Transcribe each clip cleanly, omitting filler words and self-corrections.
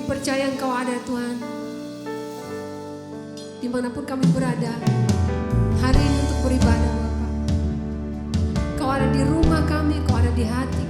percaya Engkau ada Tuhan. Dimanapun kami berada hari ini untuk beribadah Bapak. Kau ada di rumah kami, Kau ada di hati kami.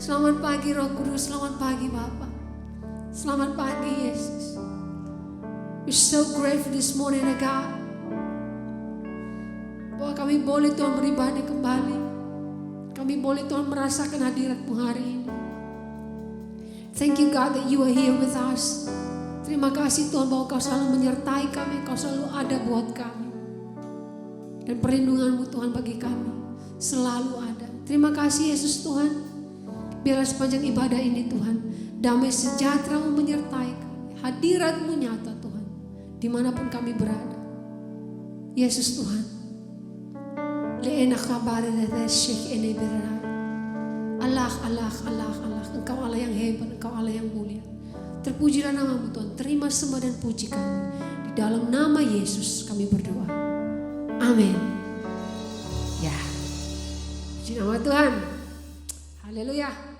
Selamat pagi Roh Kudus, selamat pagi Bapa. Selamat pagi Yesus. We're so grateful this morning, God. Bahwa kami boleh Tuhan beribadah kembali. Kami boleh Tuhan merasakan hadirat-Mu hari ini. Thank you God that you are here with us. Terima kasih Tuhan bahwa Kau selalu menyertai kami, Kau selalu ada buat kami. Dan perlindungan-Mu Tuhan bagi kami selalu ada. Terima kasih Yesus Tuhan. Biarlah sepanjang ibadah ini Tuhan, damai sejahtera-Mu menyertai kami. Hadirat-Mu nyata Tuhan, dimanapun kami berada. Yesus Tuhan. Allah, Allah, Allah, Allah. Engkau Allah yang hebat, Engkau Allah yang mulia. Terpujilah nama-Mu Tuhan. Terima sembah dan puji kami. Di dalam nama Yesus kami berdoa. Amin. Ya. Puji nama Tuhan. Haleluya.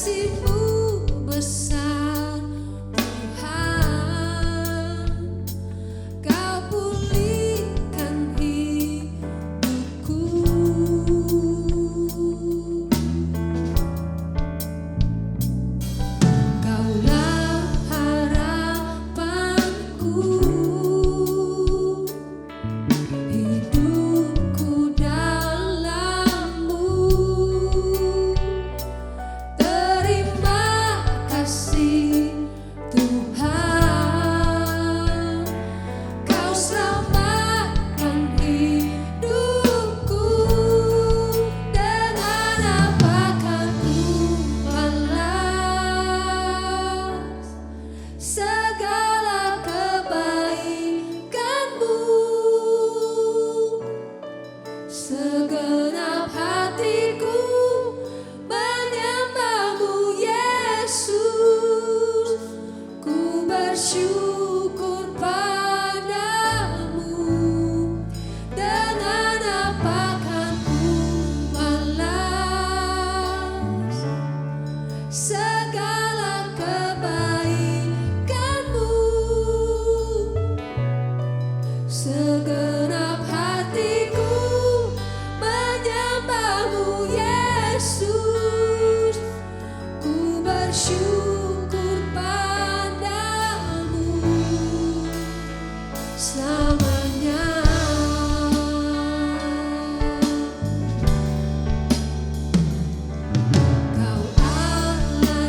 kasih-Mu besar Tuhan, Kau pulihkan hidupku. Kaulah harapanku, hidupku dalam-Mu. Terima kasih Tuhan, Kau selamatkan hidupku. Dengan apakah ku balas segala kebaikan-Mu? Segenap hatiku menyembah-Mu, Yesus. Ku bersyukur padamu. Dengan apakah ku balas segala kebaikan-Mu? Segenap hatiku menyembah-Mu, Yesus. Ku bersyukur padamu selamanya. Kau Allah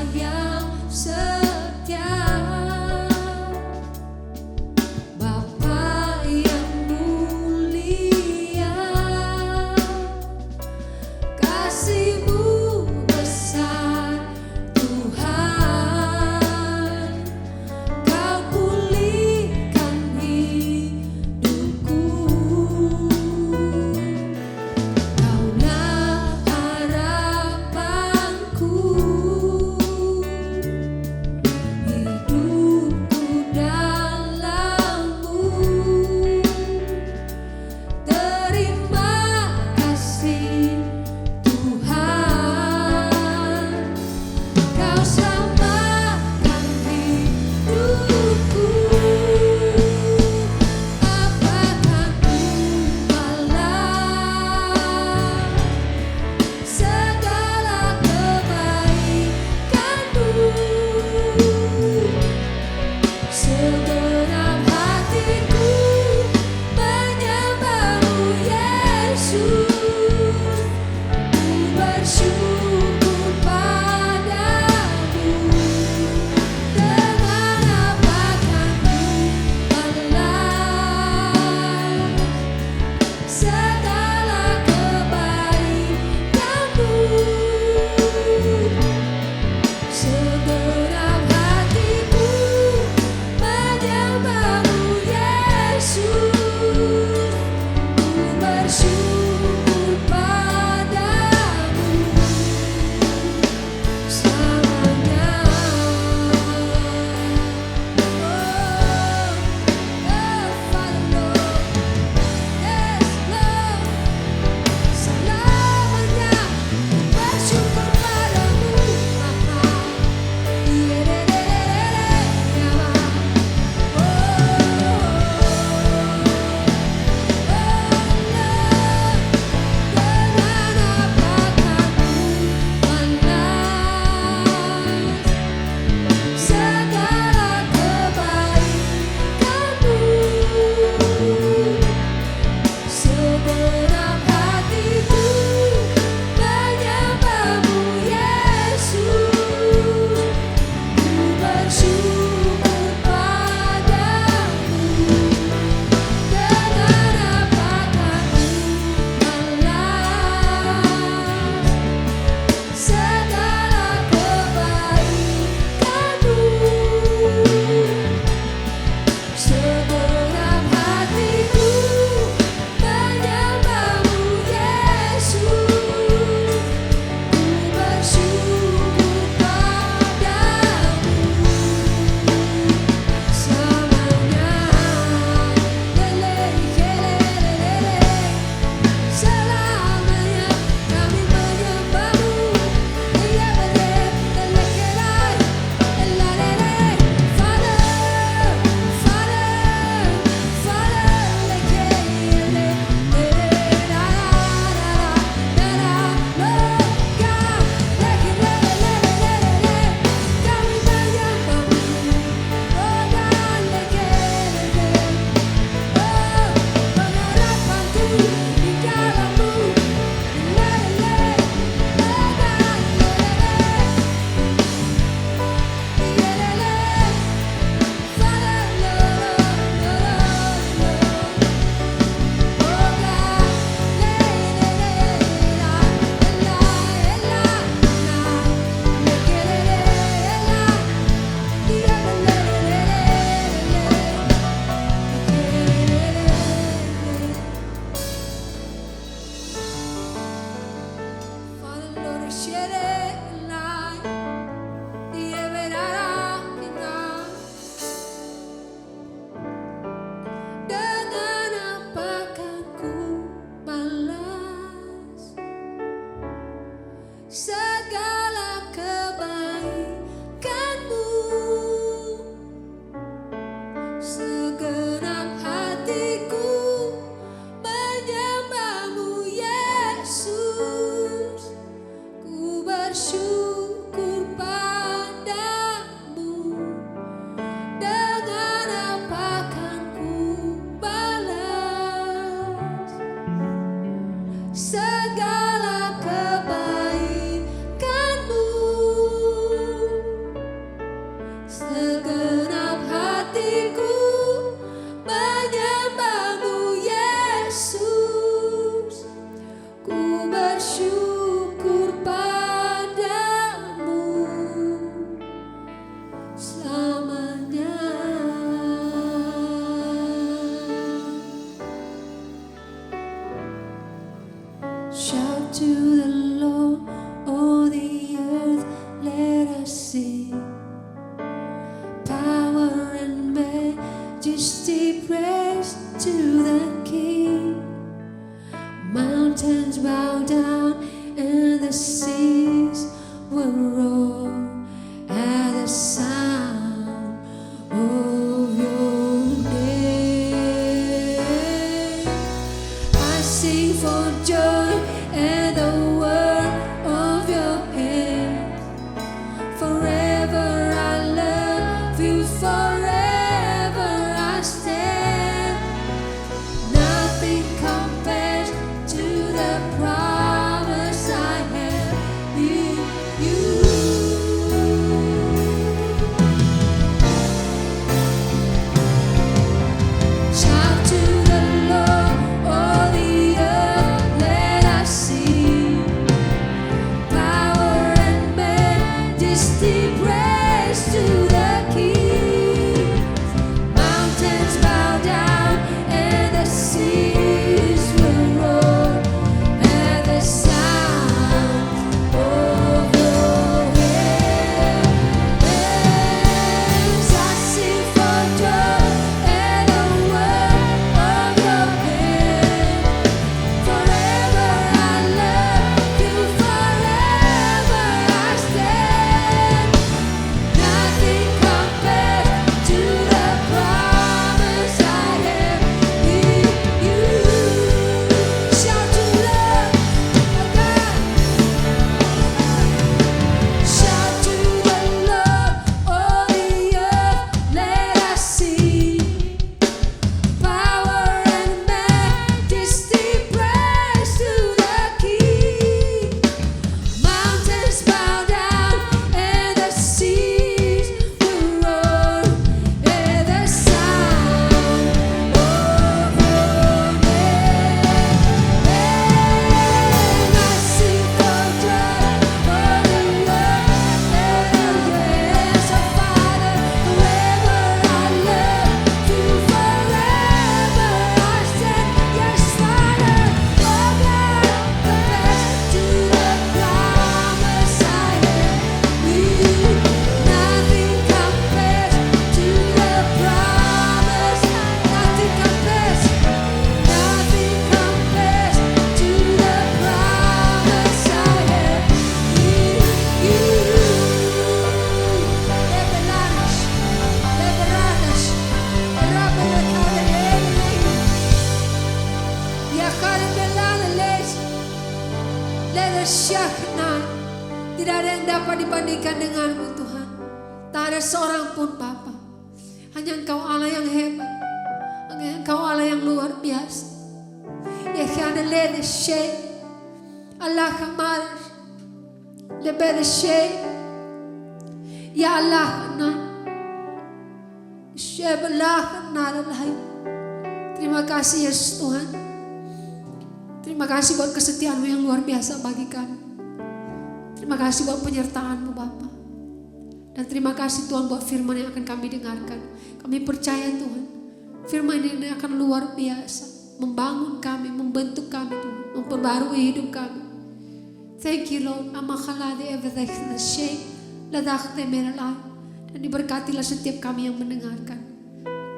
roar at the sound of your name. I sing for joy at the word of your hand. Forever I love you, forever I stand. Nothing compares to the promise I have in you. Shout to the Lord, all the earth, let us sing. Power and majesty, praise to the King. Mountains bow down and the seas will roar at the sound of your hands. I sing for joy at the word of your hand. Forever I love you, forever I stand. Nothing compares to the promise I have in you. Shout to love, oh God. Shout to the Lord, all the earth, let us sing. Power and majesty, praise to the King. Mountains bow down and the seas will roar at the sound of your name. I sing for joy for the Lord and your hands, oh Father. Forever I love you, forever I stand. Yes, Father, oh God, compares to the promise I have in you. Nothing compares to the promise. Nothing compares. Nothing compares to the promise I have in you. Lebelash, lebelash, tidak ada yang dapat dibandingkan denganmu Tuhan. Tak ada seorang pun Bapa. Hanya Engkau Allah yang hebat. Hanya Engkau Allah yang luar biasa. Ya Tuhan, lede she Allah kamar lebede she ya Allah na shebelah na lain. Terima kasih Yesus Tuhan. Terima kasih buat kesetiaan-Mu yang luar biasa bagi kami. Terima kasih buat penyertaan-Mu Bapa. Dan terima kasih Tuhan buat firman yang akan kami dengarkan. Kami percaya Tuhan, firman ini akan luar biasa, membangun kami, membentuk kami Tuhan, memperbarui hidup kami. Thank you Lord. Dan diberkatilah setiap kami yang mendengarkan.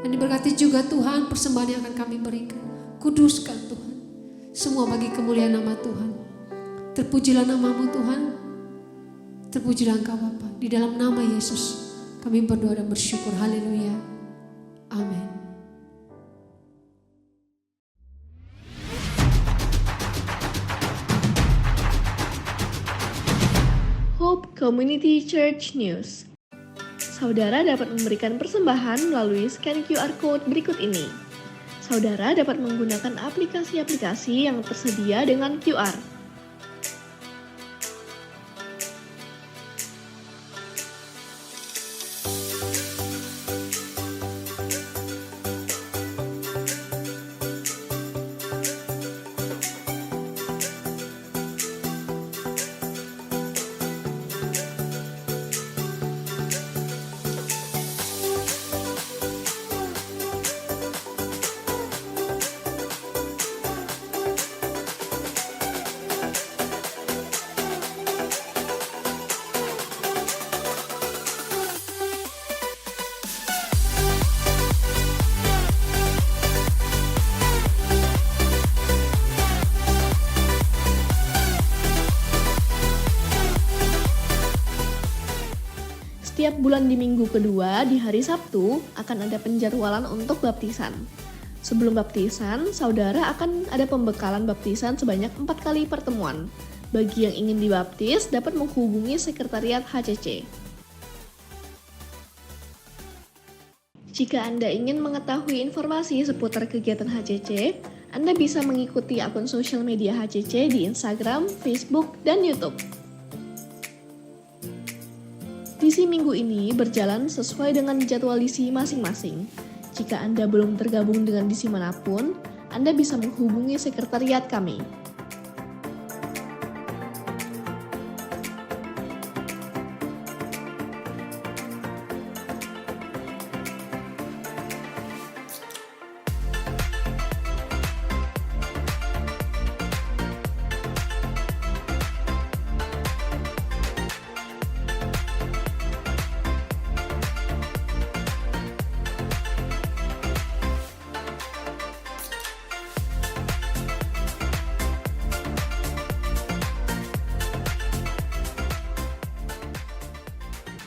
Dan diberkati juga Tuhan persembahan yang akan kami berikan. Kuduskan Tuhan, semua bagi kemuliaan nama Tuhan. Terpujilah nama-Mu Tuhan. Terpujilah Engkau Bapa. Di dalam nama Yesus kami berdoa dan bersyukur. Haleluya. Amin. Hope Community Church News. Saudara dapat memberikan persembahan melalui scan QR Code berikut ini. Saudara dapat menggunakan aplikasi-aplikasi yang tersedia dengan QR. Setiap bulan di minggu kedua di hari Sabtu akan ada penjadwalan untuk baptisan. Sebelum baptisan, saudara akan ada pembekalan baptisan sebanyak 4 kali pertemuan. Bagi yang ingin dibaptis dapat menghubungi sekretariat HCC. Jika Anda ingin mengetahui informasi seputar kegiatan HCC, Anda bisa mengikuti akun sosial media HCC di Instagram, Facebook, dan YouTube. Misi minggu ini berjalan sesuai dengan jadwal disi masing-masing. Jika Anda belum tergabung dengan disi manapun, Anda bisa menghubungi sekretariat kami.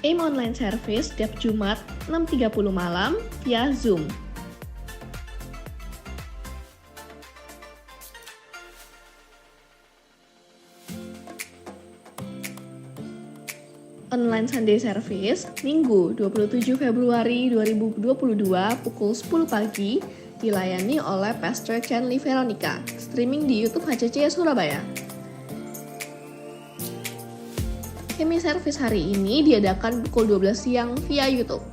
AIM Online Service setiap Jumat 6.30 malam via Zoom. Online Sunday Service Minggu 27 Februari 2022 pukul 10 pagi dilayani oleh Pastor Chandli Veronica, streaming di YouTube HCC Surabaya. Kemi Service hari ini diadakan pukul 12 siang via YouTube.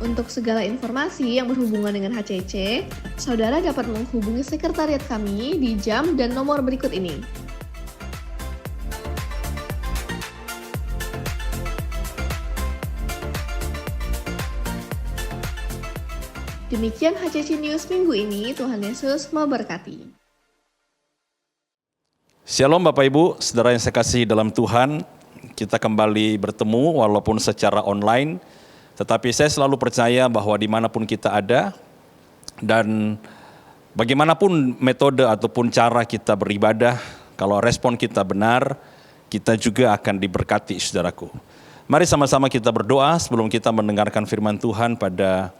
Untuk segala informasi yang berhubungan dengan HCC, saudara dapat menghubungi sekretariat kami di jam dan nomor berikut ini. Demikian HCC News minggu ini, Tuhan Yesus memberkati. Shalom Bapak Ibu, saudara yang saya kasih dalam Tuhan, kita kembali bertemu walaupun secara online. Tetapi saya selalu percaya bahwa dimanapun kita ada dan bagaimanapun metode ataupun cara kita beribadah, kalau respon kita benar, kita juga akan diberkati saudaraku. Mari sama-sama kita berdoa sebelum kita mendengarkan firman Tuhan pada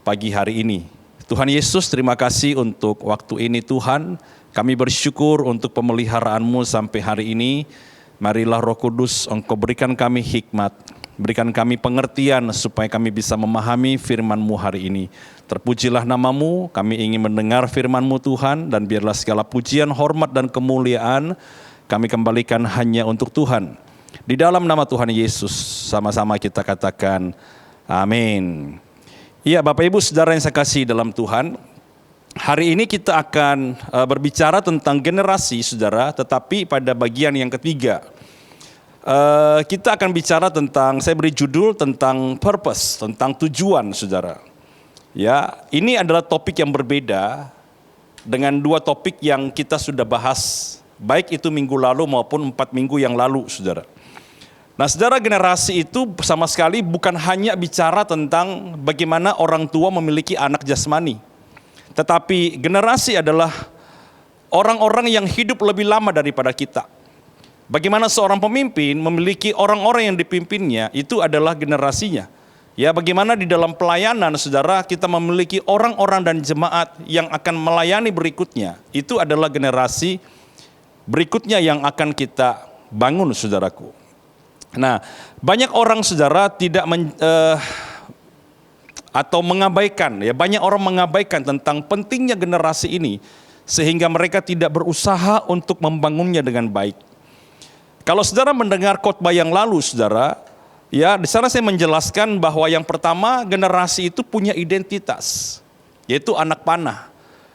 pagi hari ini. Tuhan Yesus, terima kasih untuk waktu ini Tuhan. Kami bersyukur untuk pemeliharaanmu sampai hari ini. Marilah Roh Kudus, Engkau berikan kami hikmat. Berikan kami pengertian supaya kami bisa memahami firman-Mu hari ini. Terpujilah nama-Mu, kami ingin mendengar firman-Mu Tuhan, dan biarlah segala pujian, hormat, dan kemuliaan kami kembalikan hanya untuk Tuhan. Di dalam nama Tuhan Yesus, sama-sama kita katakan, amin. Iya Bapak Ibu Saudara yang saya kasih dalam Tuhan, hari ini kita akan berbicara tentang generasi saudara, tetapi pada bagian yang ketiga. Kita akan bicara tentang, saya beri judul tentang purpose, tentang tujuan saudara. Ya, ini adalah topik yang berbeda dengan dua topik yang kita sudah bahas, baik itu minggu lalu maupun 4 minggu yang lalu saudara. Nah saudara, generasi itu sama sekali bukan hanya bicara tentang bagaimana orang tua memiliki anak jasmani. Tetapi generasi adalah orang-orang yang hidup lebih lama daripada kita. Bagaimana seorang pemimpin memiliki orang-orang yang dipimpinnya, itu adalah generasinya. Ya, bagaimana di dalam pelayanan saudara kita memiliki orang-orang dan jemaat yang akan melayani berikutnya. Itu adalah generasi berikutnya yang akan kita bangun saudaraku. Nah, banyak orang saudara tidak atau mengabaikan, ya banyak orang mengabaikan tentang pentingnya generasi ini sehingga mereka tidak berusaha untuk membangunnya dengan baik. Kalau saudara mendengar khotbah yang lalu saudara, Ya, di sana saya menjelaskan bahwa yang pertama generasi itu punya identitas, yaitu anak panah.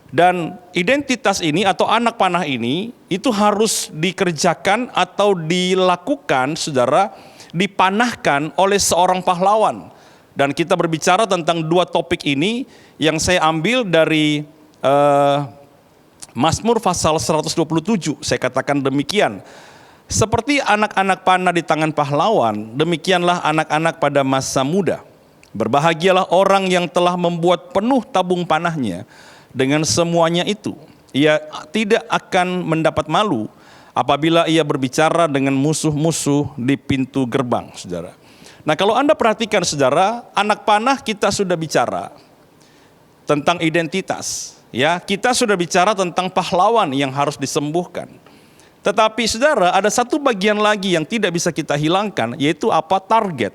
Dan identitas ini atau anak panah ini itu harus dikerjakan atau dilakukan, saudara, dipanahkan oleh seorang pahlawan. Dan kita berbicara tentang dua topik ini yang saya ambil dari Mazmur pasal 127, saya katakan demikian. Seperti anak-anak panah di tangan pahlawan, demikianlah anak-anak pada masa muda. Berbahagialah orang yang telah membuat penuh tabung panahnya dengan semuanya itu. Ia tidak akan mendapat malu apabila ia berbicara dengan musuh-musuh di pintu gerbang, saudara. Nah, kalau Anda perhatikan, saudara, anak panah kita sudah bicara tentang identitas. Ya, kita sudah bicara tentang pahlawan yang harus disembuhkan. Tetapi saudara, ada satu bagian lagi yang tidak bisa kita hilangkan, yaitu apa? Target.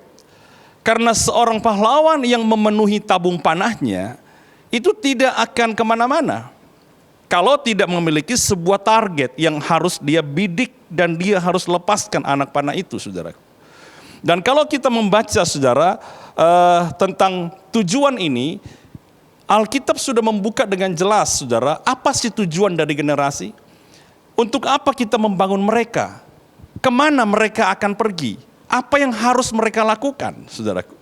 Karena seorang pahlawan yang memenuhi tabung panahnya, itu tidak akan kemana-mana kalau tidak memiliki sebuah target yang harus dia bidik dan dia harus lepaskan anak panah itu, saudara. Dan kalau kita membaca, saudara, tentang tujuan ini, Alkitab sudah membuka dengan jelas, saudara, apa sih tujuan dari generasi? Untuk apa kita membangun mereka? Kemana mereka akan pergi? Apa yang harus mereka lakukan, saudaraku?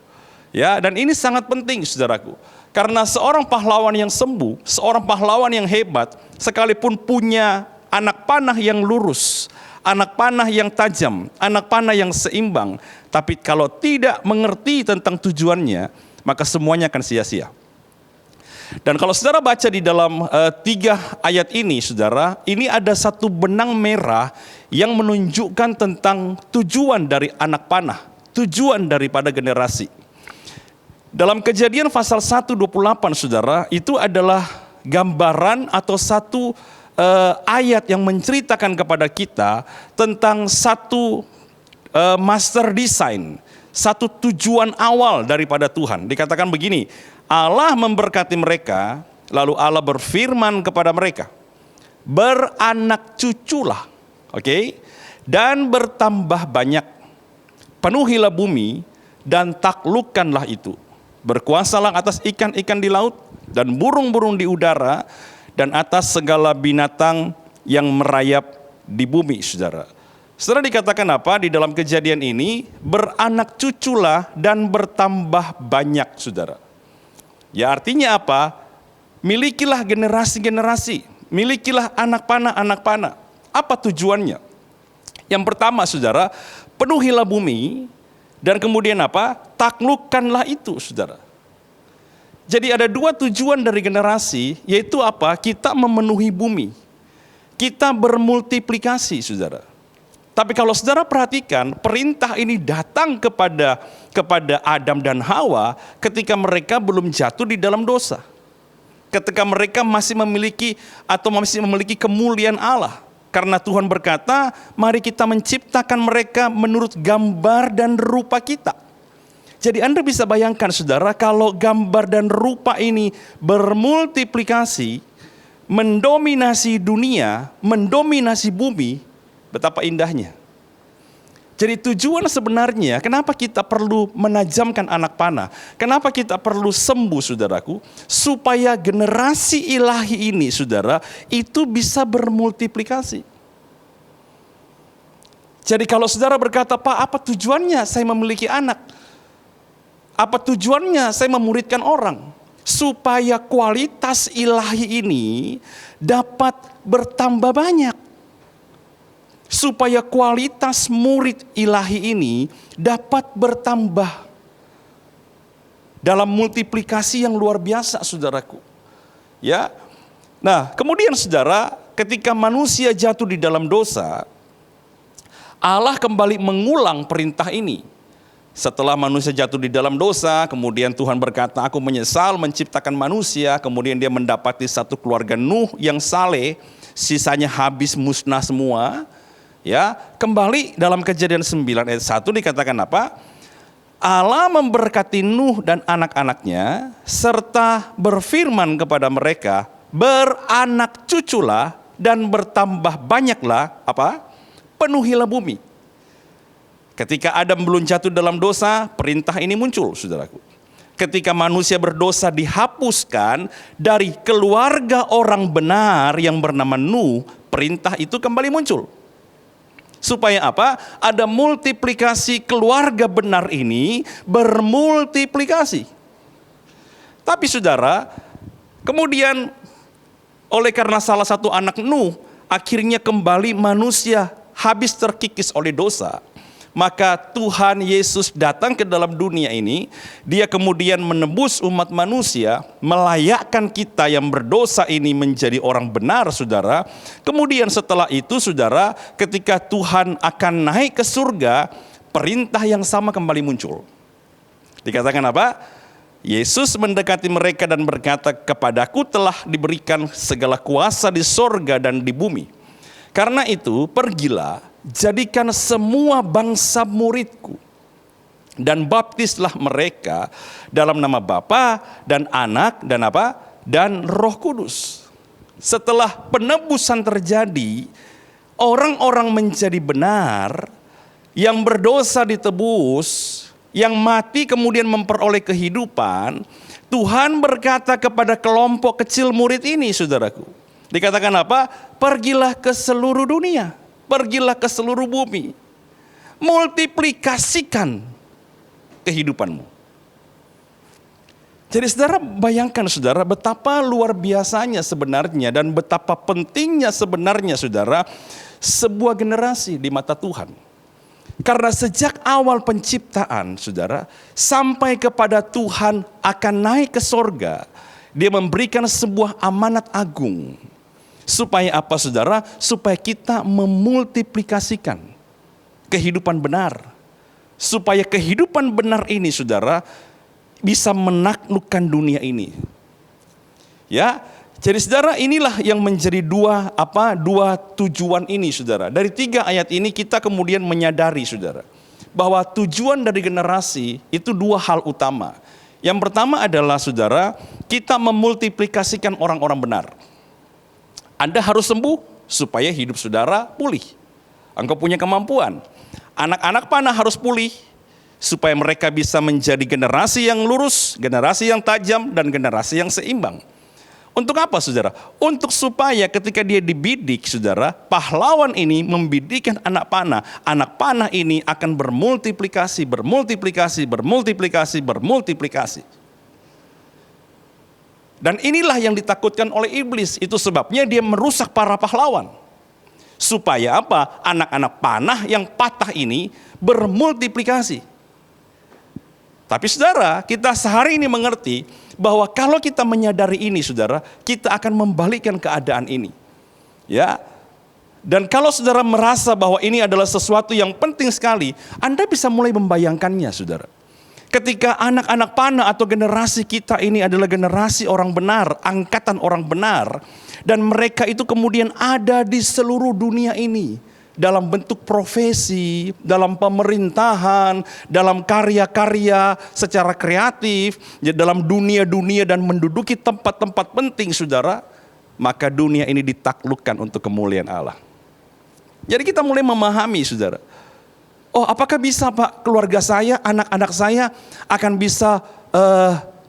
Ya, dan ini sangat penting, saudaraku. Karena seorang pahlawan yang sembuh, seorang pahlawan yang hebat, sekalipun punya anak panah yang lurus, anak panah yang tajam, anak panah yang seimbang, tapi kalau tidak mengerti tentang tujuannya, maka semuanya akan sia-sia. Dan kalau saudara baca di dalam 3 ayat ini, saudara, ini ada satu benang merah yang menunjukkan tentang tujuan dari anak panah, tujuan daripada generasi. Dalam Kejadian pasal 1:28, saudara, itu adalah gambaran atau satu ayat yang menceritakan kepada kita tentang satu master design, satu tujuan awal daripada Tuhan. Dikatakan begini, Allah memberkati mereka, lalu Allah berfirman kepada mereka, beranak cuculah, dan bertambah banyak, penuhilah bumi dan taklukkanlah itu, berkuasalah atas ikan-ikan di laut dan burung-burung di udara dan atas segala binatang yang merayap di bumi, saudara. Saudara, dikatakan apa di dalam Kejadian ini? Beranak cuculah dan bertambah banyak, saudara. Ya, artinya apa? Milikilah generasi-generasi, milikilah anak panah. Apa tujuannya? Yang pertama, saudara, penuhilah bumi, dan kemudian apa? Taklukkanlah itu, saudara. Jadi ada dua tujuan dari generasi, yaitu apa? Kita memenuhi bumi, kita bermultiplikasi, saudara. Tapi kalau saudara perhatikan, perintah ini datang kepada Adam dan Hawa ketika mereka belum jatuh di dalam dosa. Ketika mereka masih memiliki kemuliaan Allah. Karena Tuhan berkata, mari kita menciptakan mereka menurut gambar dan rupa kita. Jadi Anda bisa bayangkan, saudara, kalau gambar dan rupa ini bermultiplikasi, mendominasi dunia, mendominasi bumi, betapa indahnya. Jadi tujuan sebenarnya, kenapa kita perlu menajamkan anak panah? Kenapa kita perlu sembuh, saudaraku? Supaya generasi ilahi ini, saudara, itu bisa bermultiplikasi. Jadi kalau saudara berkata, Pak, apa tujuannya saya memiliki anak? Apa tujuannya saya memuridkan orang? Supaya kualitas ilahi ini dapat bertambah banyak. Supaya kualitas murid ilahi ini dapat bertambah dalam multiplikasi yang luar biasa, saudaraku. Ya. Nah, kemudian saudara, ketika manusia jatuh di dalam dosa, Allah kembali mengulang perintah ini. Setelah manusia jatuh di dalam dosa, kemudian Tuhan berkata, aku menyesal menciptakan manusia, kemudian dia mendapati satu keluarga Nuh yang saleh, sisanya habis musnah semua. Ya, kembali dalam Kejadian 9 ayat 1 dikatakan apa? Allah memberkati Nuh dan anak-anaknya serta berfirman kepada mereka, beranak cuculah dan bertambah banyaklah apa? Penuhilah bumi. Ketika Adam belum jatuh dalam dosa, perintah ini muncul, saudaraku. Ketika manusia berdosa dihapuskan dari keluarga orang benar yang bernama Nuh, perintah itu kembali muncul. Supaya apa? Ada multiplikasi keluarga benar ini bermultiplikasi. Tapi saudara, kemudian oleh karena salah satu anak Nuh, akhirnya kembali manusia habis terkikis oleh dosa. Maka Tuhan Yesus datang ke dalam dunia ini, dia kemudian menebus umat manusia, melayakkan kita yang berdosa ini menjadi orang benar, saudara. Kemudian setelah itu, saudara, ketika Tuhan akan naik ke surga, perintah yang sama kembali muncul. Dikatakan apa? Yesus mendekati mereka dan berkata, "Kepadaku telah diberikan segala kuasa di sorga dan di bumi. Karena itu, pergilah, jadikan semua bangsa muridku, dan baptislah mereka dalam nama Bapa dan Anak dan apa? Dan Roh Kudus." Setelah penebusan terjadi, orang-orang menjadi benar, yang berdosa ditebus, yang mati kemudian memperoleh kehidupan. Tuhan berkata kepada kelompok kecil murid ini, saudaraku, dikatakan apa? Pergilah ke seluruh dunia. Pergilah ke seluruh bumi. Multiplikasikan kehidupanmu. Jadi saudara, bayangkan saudara betapa luar biasanya sebenarnya dan betapa pentingnya sebenarnya saudara sebuah generasi di mata Tuhan. Karena sejak awal penciptaan saudara sampai kepada Tuhan akan naik ke sorga, dia memberikan sebuah amanat agung. Supaya apa saudara? Supaya kita memultiplikasikan kehidupan benar. Supaya kehidupan benar ini saudara bisa menaklukkan dunia ini. Ya, jadi saudara, inilah yang menjadi dua tujuan ini saudara. Dari 3 ayat ini kita kemudian menyadari saudara bahwa tujuan dari generasi itu 2 hal utama. Yang pertama adalah saudara, kita memultiplikasikan orang-orang benar. Anda harus sembuh supaya hidup saudara pulih. Engkau punya kemampuan. Anak-anak panah harus pulih supaya mereka bisa menjadi generasi yang lurus, generasi yang tajam, dan generasi yang seimbang. Untuk apa saudara? Untuk supaya ketika dia dibidik saudara, pahlawan ini membidikkan anak panah. Anak panah ini akan bermultiplikasi. Dan inilah yang ditakutkan oleh iblis. Itu sebabnya dia merusak para pahlawan. Supaya apa? Anak-anak panah yang patah ini bermultiplikasi. Tapi saudara, kita sehari ini mengerti bahwa kalau kita menyadari ini saudara, kita akan membalikkan keadaan ini. Ya. Dan kalau saudara merasa bahwa ini adalah sesuatu yang penting sekali, Anda bisa mulai membayangkannya saudara. Ketika anak-anak panah atau generasi kita ini adalah generasi orang benar, angkatan orang benar, dan mereka itu kemudian ada di seluruh dunia ini dalam bentuk profesi, dalam pemerintahan, dalam karya-karya secara kreatif, dalam dunia-dunia dan menduduki tempat-tempat penting saudara, maka dunia ini ditaklukkan untuk kemuliaan Allah. Jadi kita mulai memahami saudara, oh apakah bisa Pak keluarga saya, anak-anak saya akan bisa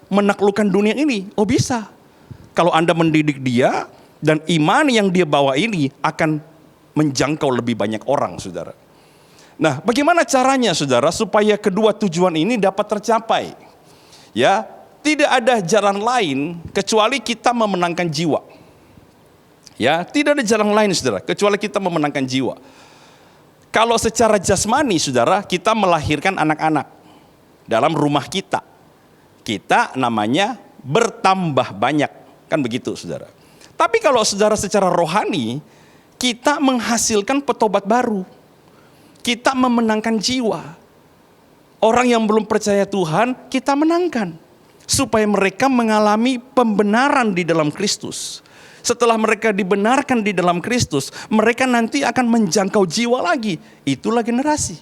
menaklukkan dunia ini? Oh bisa. Kalau Anda mendidik dia dan iman yang dia bawa ini akan menjangkau lebih banyak orang saudara. Nah bagaimana caranya saudara supaya kedua tujuan ini dapat tercapai? Ya, tidak ada jalan lain kecuali kita memenangkan jiwa. Ya, tidak ada jalan lain saudara kecuali kita memenangkan jiwa. Kalau secara jasmani saudara, kita melahirkan anak-anak dalam rumah kita. Kita namanya bertambah banyak, kan begitu saudara. Tapi kalau saudara secara rohani, kita menghasilkan petobat baru. Kita memenangkan jiwa. Orang yang belum percaya Tuhan, kita menangkan. Supaya mereka mengalami pembenaran di dalam Kristus. Setelah mereka dibenarkan di dalam Kristus, mereka nanti akan menjangkau jiwa lagi. Itulah generasi.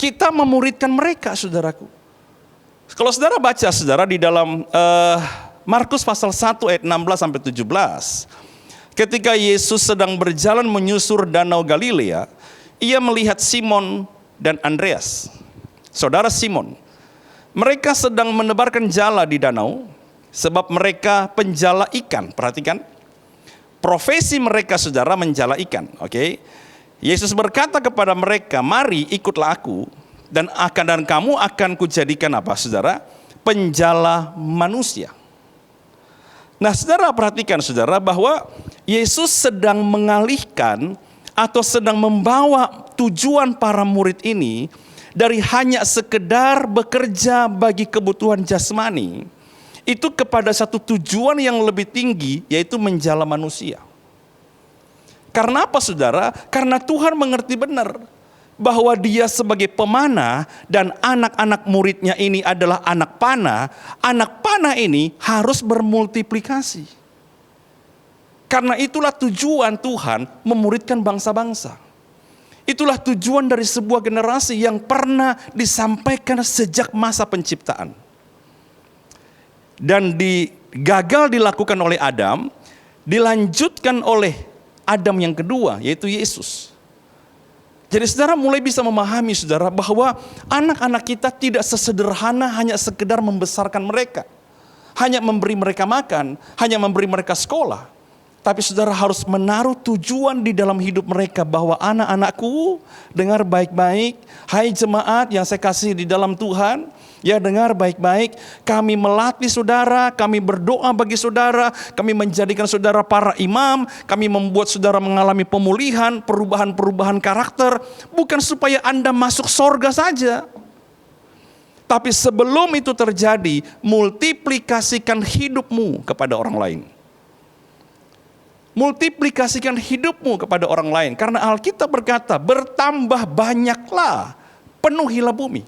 Kita memuridkan mereka, saudaraku. Kalau saudara baca, saudara, di dalam Markus pasal 1 ayat 16-17. Ketika Yesus sedang berjalan menyusur danau Galilea, ia melihat Simon dan Andreas, saudara Simon. Mereka sedang menebarkan jala di danau, sebab mereka penjala ikan. Perhatikan, profesi mereka saudara menjala ikan. Oke. Yesus berkata kepada mereka, mari ikutlah aku, dan kamu akan kujadikan apa saudara? Penjala manusia. Nah saudara perhatikan saudara bahwa Yesus sedang mengalihkan atau sedang membawa tujuan para murid ini dari hanya sekedar bekerja bagi kebutuhan jasmani itu kepada satu tujuan yang lebih tinggi, yaitu menjala manusia. Karena apa saudara? Karena Tuhan mengerti benar bahwa dia sebagai pemanah dan anak-anak muridnya ini adalah anak panah. Anak panah ini harus bermultiplikasi. Karena itulah tujuan Tuhan memuridkan bangsa-bangsa. Itulah tujuan dari sebuah generasi yang pernah disampaikan sejak masa penciptaan. Dan gagal dilakukan oleh Adam, dilanjutkan oleh Adam yang kedua, yaitu Yesus. Jadi saudara mulai bisa memahami saudara bahwa anak-anak kita tidak sesederhana hanya sekedar membesarkan mereka. Hanya memberi mereka makan, hanya memberi mereka sekolah. Tapi saudara harus menaruh tujuan di dalam hidup mereka bahwa anak-anakku dengar baik-baik. Hai jemaat yang saya kasih di dalam Tuhan, ya dengar baik-baik. Kami melatih saudara, kami berdoa bagi saudara, kami menjadikan saudara para imam, kami membuat saudara mengalami pemulihan, perubahan-perubahan karakter. Bukan supaya Anda masuk sorga saja. Tapi sebelum itu terjadi, multiplikasikan hidupmu kepada orang lain. Multiplikasikan hidupmu kepada orang lain. Karena Alkitab berkata, bertambah banyaklah, penuhilah bumi.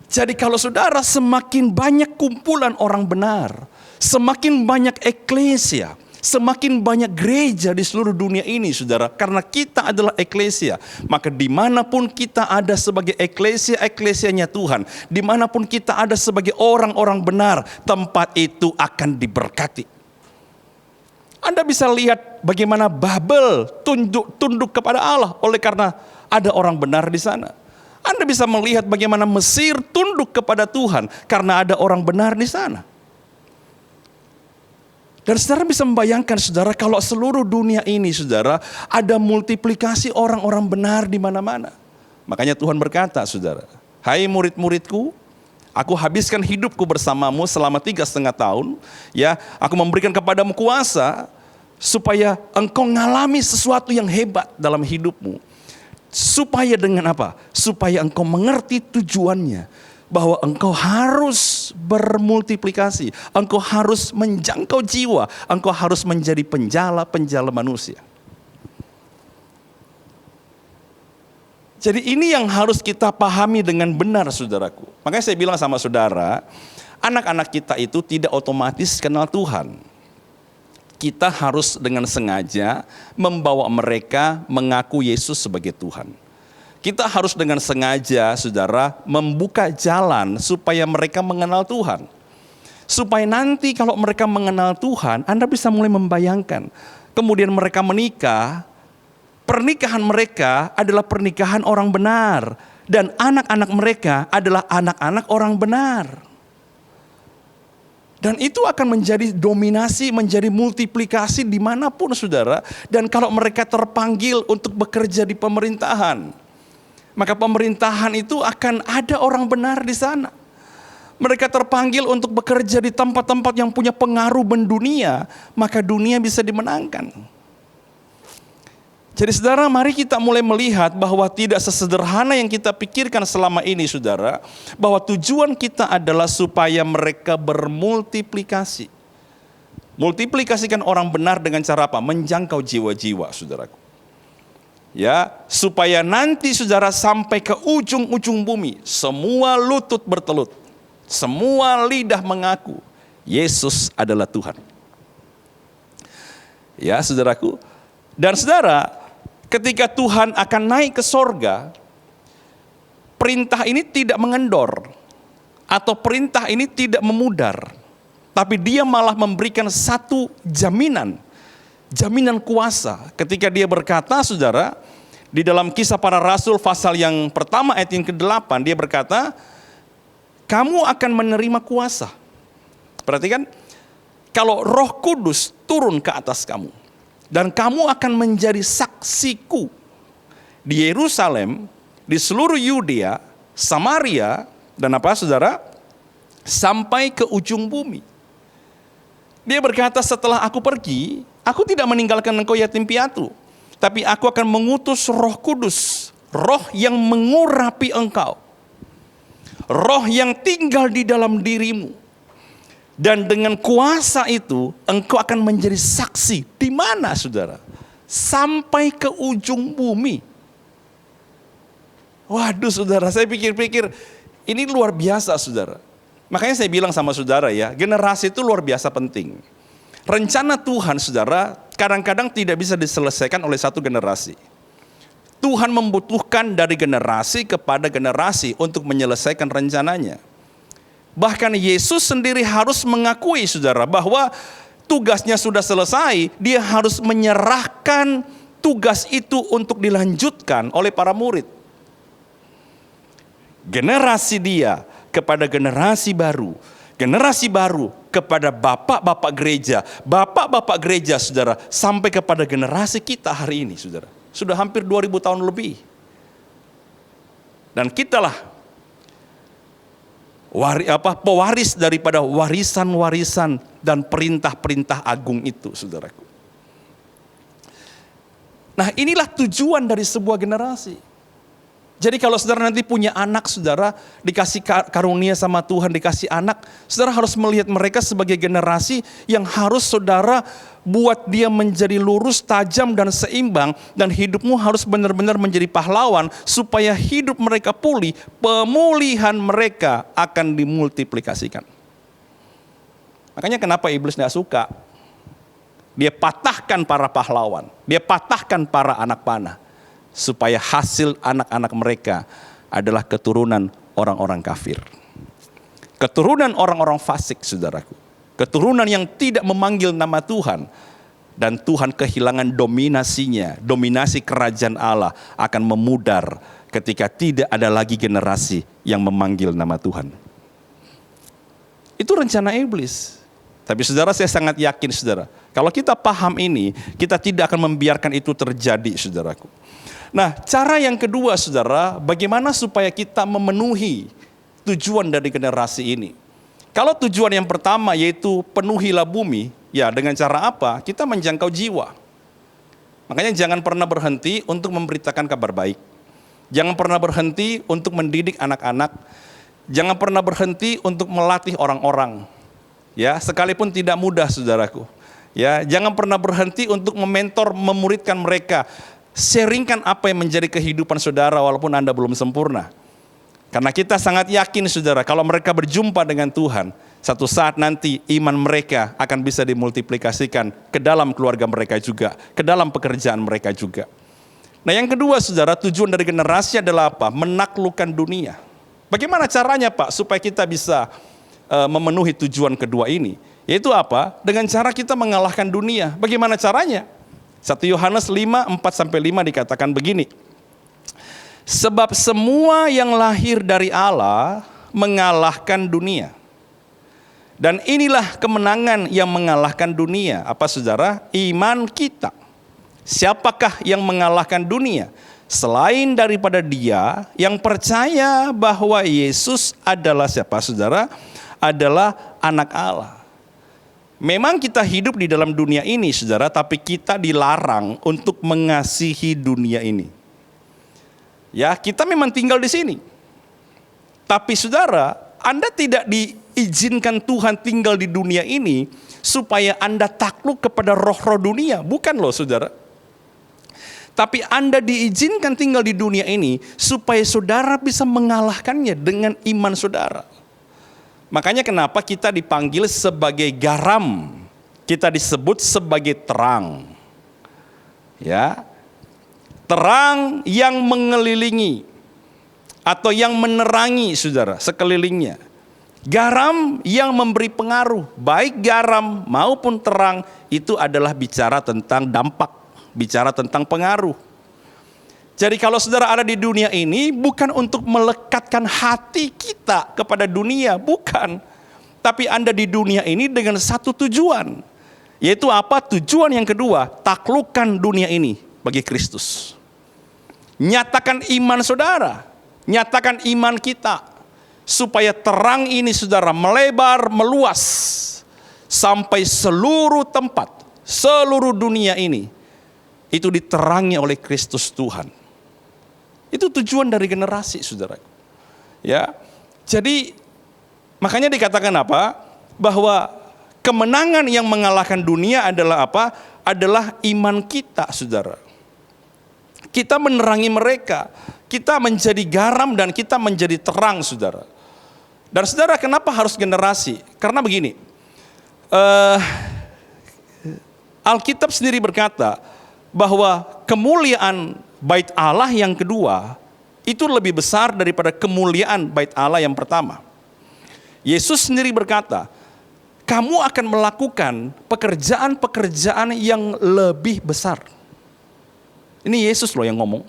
Jadi kalau saudara semakin banyak kumpulan orang benar, semakin banyak eklesia, semakin banyak gereja di seluruh dunia ini saudara. Karena kita adalah eklesia, maka dimanapun kita ada sebagai eklesia-eklesianya Tuhan, dimanapun kita ada sebagai orang-orang benar, tempat itu akan diberkati. Anda bisa lihat bagaimana Babel tunduk kepada Allah oleh karena ada orang benar di sana. Anda bisa melihat bagaimana Mesir tunduk kepada Tuhan karena ada orang benar di sana. Dan saudara bisa membayangkan saudara kalau seluruh dunia ini saudara ada multiplikasi orang-orang benar di mana-mana. Makanya Tuhan berkata saudara, hai murid-muridku, aku habiskan hidupku bersamamu selama 3,5 tahun. Ya, aku memberikan kepadamu kuasa supaya engkau mengalami sesuatu yang hebat dalam hidupmu. Supaya dengan apa? Supaya engkau mengerti tujuannya. Bahwa engkau harus bermultiplikasi. Engkau harus menjangkau jiwa. Engkau harus menjadi penjala-penjala manusia. Jadi ini yang harus kita pahami dengan benar saudaraku. Makanya saya bilang sama saudara, anak-anak kita itu tidak otomatis kenal Tuhan. Kita harus dengan sengaja membawa mereka mengaku Yesus sebagai Tuhan. Kita harus dengan sengaja saudara membuka jalan supaya mereka mengenal Tuhan. Supaya nanti kalau mereka mengenal Tuhan, Anda bisa mulai membayangkan. Kemudian mereka menikah. Pernikahan mereka adalah pernikahan orang benar. Dan anak-anak mereka adalah anak-anak orang benar. Dan itu akan menjadi dominasi, menjadi multiplikasi dimanapun saudara. Dan kalau mereka terpanggil untuk bekerja di pemerintahan, maka pemerintahan itu akan ada orang benar di sana. Mereka terpanggil untuk bekerja di tempat-tempat yang punya pengaruh mendunia, maka dunia bisa dimenangkan. Jadi saudara, mari kita mulai melihat bahwa tidak sesederhana yang kita pikirkan selama ini saudara. Bahwa tujuan kita adalah supaya mereka bermultiplikasi. Multiplikasikan orang benar dengan cara apa? Menjangkau jiwa-jiwa saudaraku. Ya, supaya nanti saudara sampai ke ujung-ujung bumi. Semua lutut bertelut. Semua lidah mengaku Yesus adalah Tuhan. Ya saudaraku. Dan saudara, ketika Tuhan akan naik ke sorga, perintah ini tidak mengendor, atau perintah ini tidak memudar, tapi dia malah memberikan satu jaminan kuasa. Ketika dia berkata, saudara, Di dalam Kisah Para Rasul pasal yang pertama ayat yang ke-8 dia berkata, kamu akan menerima kuasa. Perhatikan, kalau Roh Kudus turun ke atas kamu dan kamu akan menjadi saksiku di Yerusalem, di seluruh Yudea, Samaria, dan apa saudara? Sampai ke ujung bumi. Dia berkata, setelah aku pergi, aku tidak meninggalkan engkau yatim piatu, tapi aku akan mengutus Roh Kudus, Roh yang mengurapi engkau, Roh yang tinggal di dalam dirimu. Dan dengan kuasa itu, engkau akan menjadi saksi. Di mana saudara? Sampai ke ujung bumi. Waduh saudara, saya pikir-pikir, ini luar biasa saudara. Makanya saya bilang sama saudara ya, generasi itu luar biasa penting. Rencana Tuhan saudara, kadang-kadang tidak bisa diselesaikan oleh satu generasi. Tuhan membutuhkan dari generasi kepada generasi untuk menyelesaikan rencananya. Bahkan Yesus sendiri harus mengakui saudara bahwa tugasnya sudah selesai, dia harus menyerahkan tugas itu untuk dilanjutkan oleh para murid. Generasi dia kepada generasi baru kepada bapak-bapak gereja saudara, sampai kepada generasi kita hari ini saudara. Sudah hampir 2000 tahun lebih. Dan kitalah pewaris daripada warisan-warisan dan perintah-perintah agung itu saudaraku. Nah, inilah tujuan dari sebuah generasi. Jadi kalau saudara nanti punya anak saudara, dikasih karunia sama Tuhan, dikasih anak, saudara harus melihat mereka sebagai generasi yang harus saudara buat dia menjadi lurus, tajam, dan seimbang. Dan hidupmu harus benar-benar menjadi pahlawan supaya hidup mereka pulih, pemulihan mereka akan dimultiplikasikan. Makanya kenapa iblis tidak suka? Dia patahkan para pahlawan, dia patahkan para anak panah. Supaya hasil anak-anak mereka adalah keturunan orang-orang kafir. Keturunan orang-orang fasik saudaraku. Keturunan yang tidak memanggil nama Tuhan. Dan Tuhan kehilangan dominasinya. Dominasi kerajaan Allah akan memudar ketika tidak ada lagi generasi yang memanggil nama Tuhan. Itu rencana iblis. Tapi saudara, saya sangat yakin saudara, kalau kita paham ini, kita tidak akan membiarkan itu terjadi saudaraku. Nah, cara yang kedua saudara, bagaimana supaya kita memenuhi tujuan dari generasi ini. Kalau tujuan yang pertama yaitu penuhilah bumi, ya dengan cara apa? Kita menjangkau jiwa. Makanya jangan pernah berhenti untuk memberitakan kabar baik. Jangan pernah berhenti untuk mendidik anak-anak. Jangan pernah berhenti untuk melatih orang-orang. Ya, sekalipun tidak mudah saudaraku. Ya, jangan pernah berhenti untuk mementor, memuridkan mereka. Sharingkan apa yang menjadi kehidupan saudara walaupun Anda belum sempurna. Karena kita sangat yakin saudara, kalau mereka berjumpa dengan Tuhan, satu saat nanti iman mereka akan bisa dimultiplikasikan ke dalam keluarga mereka juga, ke dalam pekerjaan mereka juga. Nah yang kedua saudara, tujuan dari generasi adalah apa? Menaklukkan dunia. Bagaimana caranya Pak supaya kita bisa memenuhi tujuan kedua ini? Yaitu apa? Dengan cara kita mengalahkan dunia. Bagaimana caranya? 1 Yohanes 5:4-5 dikatakan begini. Sebab semua yang lahir dari Allah mengalahkan dunia. Dan inilah kemenangan yang mengalahkan dunia. Apa saudara? Iman kita. Siapakah yang mengalahkan dunia? Selain daripada dia yang percaya bahwa Yesus adalah siapa saudara? Adalah anak Allah. Memang kita hidup di dalam dunia ini saudara, tapi kita dilarang untuk mengasihi dunia ini. Ya, kita memang tinggal di sini. Tapi saudara, Anda tidak diizinkan Tuhan tinggal di dunia ini supaya Anda takluk kepada roh-roh dunia. Bukan loh saudara. Tapi Anda diizinkan tinggal di dunia ini supaya saudara bisa mengalahkannya dengan iman saudara. Makanya kenapa kita dipanggil sebagai garam, kita disebut sebagai terang. Ya. Terang yang mengelilingi atau yang menerangi saudara sekelilingnya. Garam yang memberi pengaruh, baik garam maupun terang itu adalah bicara tentang dampak, bicara tentang pengaruh. Jadi kalau saudara ada di dunia ini bukan untuk melekatkan hati kita kepada dunia, bukan. Tapi Anda di dunia ini dengan satu tujuan. Yaitu apa? Tujuan yang kedua, taklukkan dunia ini bagi Kristus. Nyatakan iman saudara, nyatakan iman kita. Supaya terang ini saudara melebar, meluas. Sampai seluruh tempat, seluruh dunia ini. Itu diterangi oleh Kristus Tuhan. Itu tujuan dari generasi, saudara. Ya, jadi makanya dikatakan apa? Bahwa kemenangan yang mengalahkan dunia adalah apa? Adalah iman kita, saudara. Kita menerangi mereka, kita menjadi garam dan kita menjadi terang, saudara. Dan saudara, kenapa harus generasi? Karena begini, Alkitab sendiri berkata bahwa kemuliaan Bait Allah yang kedua itu lebih besar daripada kemuliaan Bait Allah yang pertama. Yesus sendiri berkata, kamu akan melakukan pekerjaan-pekerjaan yang lebih besar. Ini Yesus loh yang ngomong.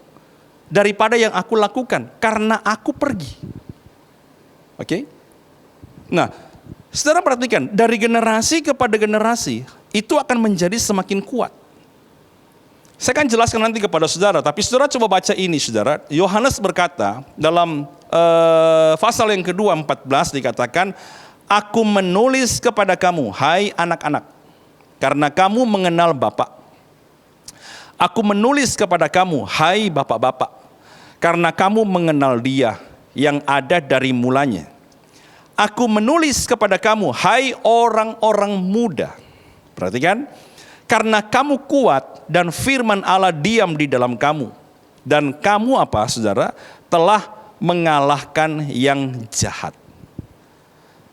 Daripada yang aku lakukan, karena aku pergi. Oke? Nah, saudara perhatikan, dari generasi kepada generasi, itu akan menjadi semakin kuat. Saya akan jelaskan nanti kepada saudara, tapi saudara coba baca ini saudara. Yohanes berkata dalam pasal yang kedua 14 dikatakan, aku menulis kepada kamu, hai anak-anak, karena kamu mengenal Bapa. Aku menulis kepada kamu, hai bapak-bapak, karena kamu mengenal Dia yang ada dari mulanya. Aku menulis kepada kamu, hai orang-orang muda. Perhatikan. Karena kamu kuat dan firman Allah diam di dalam kamu. Dan kamu apa saudara? Telah mengalahkan yang jahat.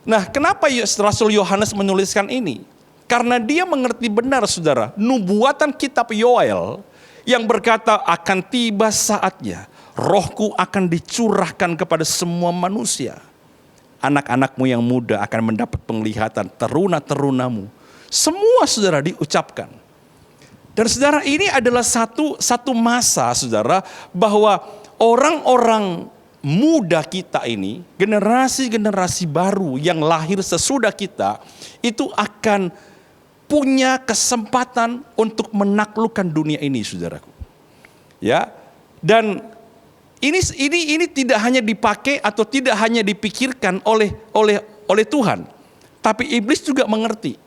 Nah, kenapa Rasul Yohanes menuliskan ini? Karena dia mengerti benar saudara, nubuatan kitab Yoel yang berkata akan tiba saatnya rohku akan dicurahkan kepada semua manusia. Anak-anakmu yang muda akan mendapat penglihatan, teruna-terunamu. Semua saudara diucapkan. Dan saudara, ini adalah satu masa saudara, bahwa orang-orang muda kita ini, generasi-generasi baru yang lahir sesudah kita, itu akan punya kesempatan untuk menaklukkan dunia ini, saudaraku. Ya, dan ini tidak hanya dipakai atau tidak hanya dipikirkan oleh Tuhan, tapi iblis juga mengerti.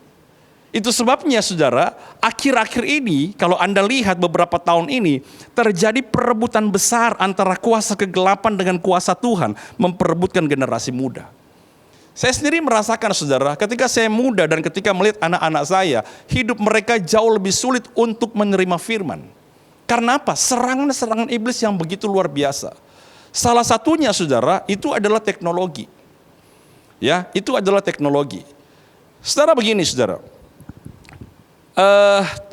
Itu sebabnya saudara, akhir-akhir ini kalau Anda lihat beberapa tahun ini terjadi perebutan besar antara kuasa kegelapan dengan kuasa Tuhan memperebutkan generasi muda. Saya sendiri merasakan saudara, ketika saya muda dan ketika melihat anak-anak saya, hidup mereka jauh lebih sulit untuk menerima firman. Karena apa? Serangan-serangan iblis yang begitu luar biasa. Salah satunya saudara, itu adalah teknologi. Ya, itu adalah teknologi. Saudara begini saudara.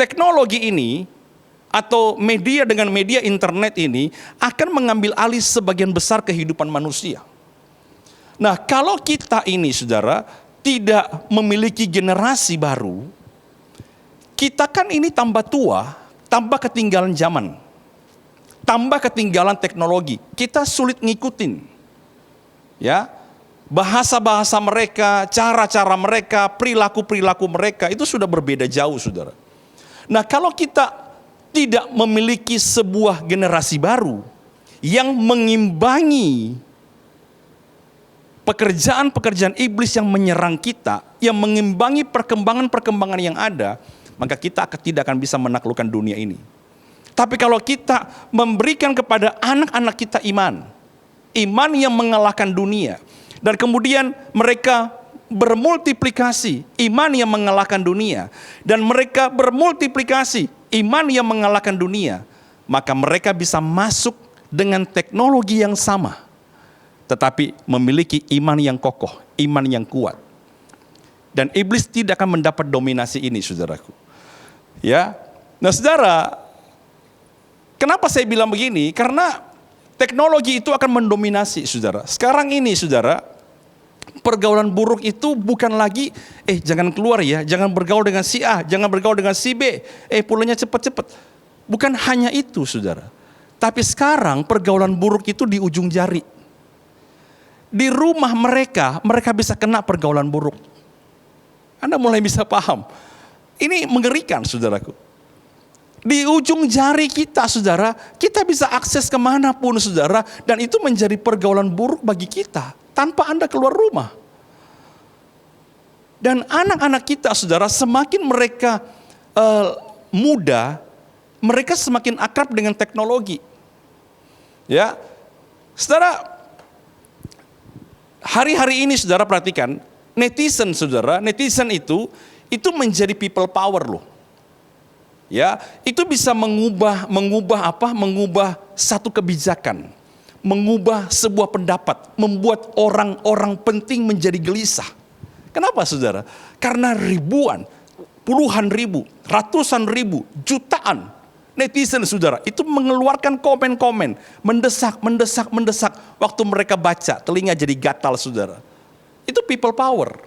Teknologi ini atau media dengan media internet ini akan mengambil alih sebagian besar kehidupan manusia. Nah, kalau kita ini saudara tidak memiliki generasi baru, kita kan ini tambah tua, tambah ketinggalan zaman, tambah ketinggalan teknologi. Kita sulit ngikutin. Ya. Bahasa-bahasa mereka, cara-cara mereka, perilaku-perilaku mereka itu sudah berbeda jauh, saudara. Nah, kalau kita tidak memiliki sebuah generasi baru yang mengimbangi pekerjaan-pekerjaan iblis yang menyerang kita, yang mengimbangi perkembangan-perkembangan yang ada, maka kita tidak akan bisa menaklukkan dunia ini. Tapi kalau kita memberikan kepada anak-anak kita iman yang mengalahkan dunia, dan kemudian mereka bermultiplikasi, iman yang mengalahkan dunia. Dan mereka bermultiplikasi, iman yang mengalahkan dunia. Maka mereka bisa masuk dengan teknologi yang sama. Tetapi memiliki iman yang kokoh, iman yang kuat. Dan iblis tidak akan mendapat dominasi ini, saudaraku. Ya, nah saudara, kenapa saya bilang begini? Karena teknologi itu akan mendominasi, saudara. Sekarang ini, saudara, pergaulan buruk itu bukan lagi, jangan keluar ya, jangan bergaul dengan si A, jangan bergaul dengan si B, pulangnya cepat-cepat. Bukan hanya itu, saudara. Tapi sekarang pergaulan buruk itu di ujung jari. Di rumah mereka bisa kena pergaulan buruk. Anda mulai bisa paham. Ini mengerikan, saudaraku. Di ujung jari kita, saudara, kita bisa akses kemanapun, saudara. Dan itu menjadi pergaulan buruk bagi kita, tanpa Anda keluar rumah. Dan anak-anak kita, saudara, semakin mereka muda, mereka semakin akrab dengan teknologi. Ya, saudara, hari-hari ini saudara perhatikan, netizen itu menjadi people power loh. Ya, itu bisa mengubah satu kebijakan, mengubah sebuah pendapat, membuat orang-orang penting menjadi gelisah. Kenapa saudara? Karena ribuan, puluhan ribu, ratusan ribu, jutaan netizen saudara, itu mengeluarkan komen-komen, mendesak. Waktu mereka baca, telinga jadi gatal saudara. Itu people power.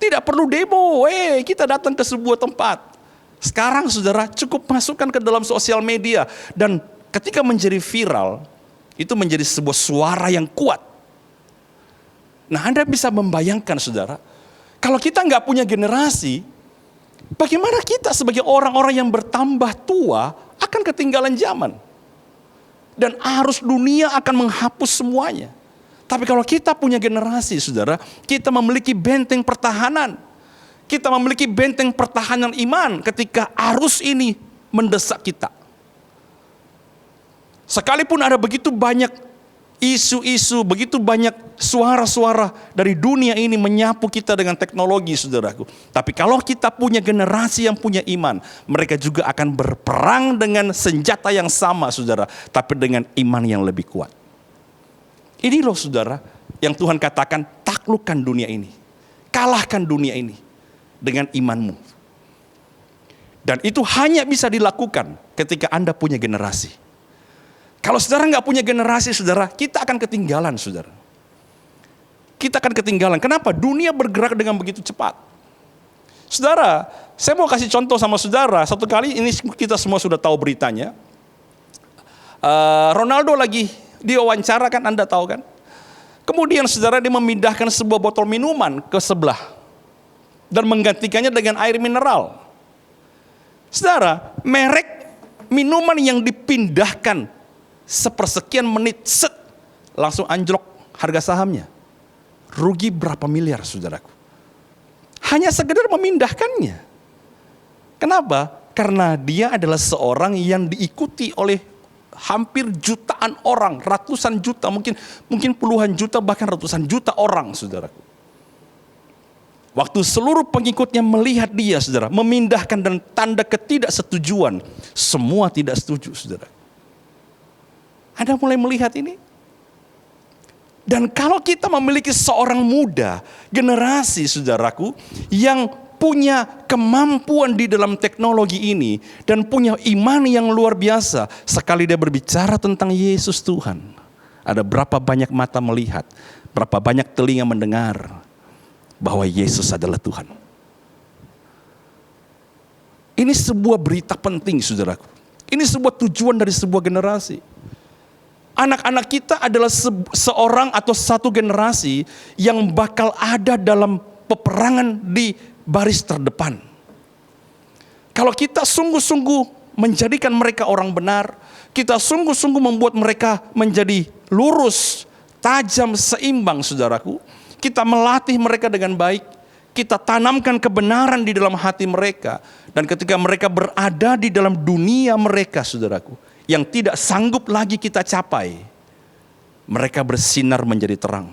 Tidak perlu demo, kita datang ke sebuah tempat. Sekarang saudara cukup masukkan ke dalam sosial media. Dan ketika menjadi viral, itu menjadi sebuah suara yang kuat. Nah, Anda bisa membayangkan saudara, kalau kita nggak punya generasi, bagaimana kita sebagai orang-orang yang bertambah tua akan ketinggalan zaman. Dan arus dunia akan menghapus semuanya. Tapi kalau kita punya generasi, saudara, kita memiliki benteng pertahanan. Kita memiliki benteng pertahanan iman ketika arus ini mendesak kita. Sekalipun ada begitu banyak isu-isu, begitu banyak suara-suara dari dunia ini menyapu kita dengan teknologi, saudaraku. Tapi kalau kita punya generasi yang punya iman, mereka juga akan berperang dengan senjata yang sama, saudara, tapi dengan iman yang lebih kuat. Ini loh saudara, yang Tuhan katakan, taklukkan dunia ini. Kalahkan dunia ini dengan imanmu. Dan itu hanya bisa dilakukan ketika Anda punya generasi. Kalau saudara nggak punya generasi, saudara, kita akan ketinggalan, saudara. Kita akan ketinggalan. Kenapa? Dunia bergerak dengan begitu cepat. Saudara, saya mau kasih contoh sama saudara. Satu kali, ini kita semua sudah tahu beritanya. Ronaldo lagi diwawancara, kan Anda tahu kan. Kemudian saudara, dia memindahkan sebuah botol minuman ke sebelah. Dan menggantikannya dengan air mineral. Saudara, merek minuman yang dipindahkan sepersekian menit, langsung anjlok harga sahamnya. Rugi berapa miliar, saudaraku. Hanya sekedar memindahkannya. Kenapa? Karena dia adalah seorang yang diikuti oleh hampir jutaan orang, ratusan juta, mungkin puluhan juta, bahkan ratusan juta orang, saudaraku. Waktu seluruh pengikutnya melihat dia, saudara, memindahkan dan tanda ketidaksetujuan, semua tidak setuju, saudara. Anda mulai melihat ini? Dan kalau kita memiliki seorang muda, generasi saudaraku, yang punya kemampuan di dalam teknologi ini, dan punya iman yang luar biasa, sekali dia berbicara tentang Yesus Tuhan, ada berapa banyak mata melihat, berapa banyak telinga mendengar, bahwa Yesus adalah Tuhan. Ini sebuah berita penting, saudaraku. Ini sebuah tujuan dari sebuah generasi. Anak-anak kita adalah seorang atau satu generasi yang bakal ada dalam peperangan di baris terdepan. Kalau kita sungguh-sungguh menjadikan mereka orang benar, kita sungguh-sungguh membuat mereka menjadi lurus, tajam, seimbang, saudaraku. Kita melatih mereka dengan baik, kita tanamkan kebenaran di dalam hati mereka. Dan ketika mereka berada di dalam dunia mereka, saudaraku, yang tidak sanggup lagi kita capai, mereka bersinar menjadi terang.